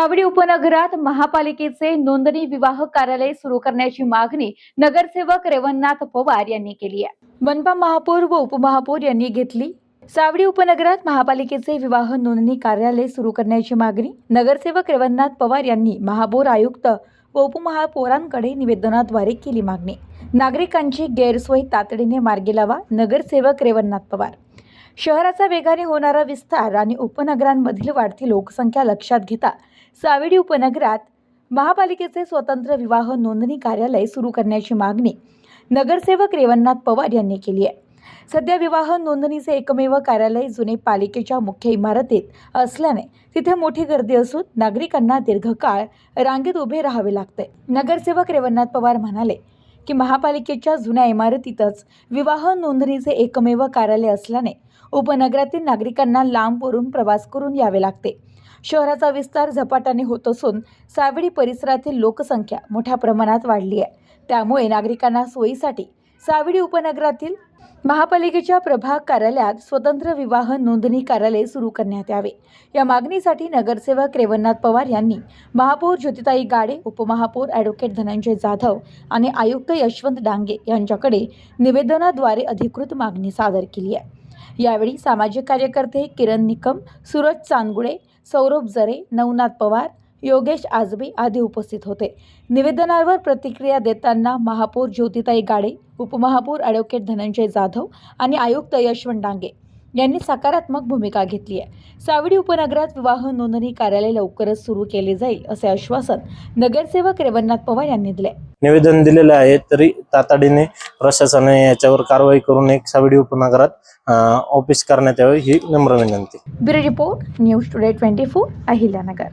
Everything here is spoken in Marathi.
सावडी उपनगरात महापालिकेचे नोंदणी विवाह कार्यालय सुरू करण्याची मागणी नगरसेवक रेवणनाथ पवार यांनी केली आहे। मनपा महापौर व उपमहापौर यांनी घेतली। सावडी उपनगरात महापालिकेचे विवाह नोंदणी कार्यालय सुरू करण्याची मागणी नगरसेवक रेवणनाथ पवार यांनी महापौर आयुक्त व उपमहापौरांकडे निवेदनाद्वारे केली। मागणी नागरिकांची गैरसोय तातडीने मार्गी लावा। नगरसेवक रेवणनाथ पवार। शहराचा वेगाने होणारा विस्तार आणि उपनगरांमधील वाढती लोकसंख्या लक्षात घेता सावडी उपनगरात महापालिकेचे स्वतंत्र विवाह नोंदणी कार्यालय सुरू करण्याची मागणी नगरसेवक रेवणनाथ पवार यांनी केली आहे। सध्या विवाह नोंदणीचे एकमेव कार्यालय जुने पालिकेच्या मुख्य इमारतीत असल्याने तिथे मोठी गर्दी असून नागरिकांना दीर्घकाळ रांगेत उभे राहावे लागते। नगरसेवक रेवणनाथ पवार म्हणाले की महापालिकेच्या जुन्या इमारतीतच विवाह नोंदणीचे एकमेव कार्यालय असल्याने उपनगरातील नागरिकांना लांबवरून प्रवास करून यावे लागते। शहराचा विस्तार झपाट्याने होत असून सावडी परिसरातील लोकसंख्या मोठ्या प्रमाणात वाढली आहे। त्यामुळे नागरिकांना सोयीसाठी सावडी उपनगरातील महापालिकेच्या प्रभाग कार्यालयात स्वतंत्र विवाह नोंदणी कार्यालय सुरू करण्यात यावे। या मागणीसाठी नगरसेवक रेवणनाथ पवार यांनी महापौर ज्योतिताई गाडे, उपमहापौर ॲडव्होकेट धनंजय जाधव आणि आयुक्त यशवंत डांगे यांच्याकडे निवेदनाद्वारे अधिकृत मागणी सादर केली आहे। यावेळी सामाजिक कार्यकर्ते किरण निकम, सूरज चांदगुडे, सौरभ जरे, नवनाथ पवार, योगेश आजबे आदी उपस्थित होते। निवेदनावर प्रतिक्रिया देताना महापौर ज्योतिताई गाडे, उपमहापौर ॲडव्होकेट धनंजय जाधव आणि आयुक्त यशवंत डांगे यांनी सकारात्मक भूमिका घेतली आहे। सावडी उपनगरात विवाह नोंदणी कार्यालय लवकरच सुरू केले जाईल असे आश्वासन नगरसेवक रेवणनाथ पवार यांनी दिले। निवेदन दिलेले आहे तरी तातडीने प्रशासनाने याच्यावर कारवाई करून एक सावडी उपनगरात ऑफिस करण्यात यावे ही नम्र विनंती। Bureau report, news today 24, Ahilyanagar.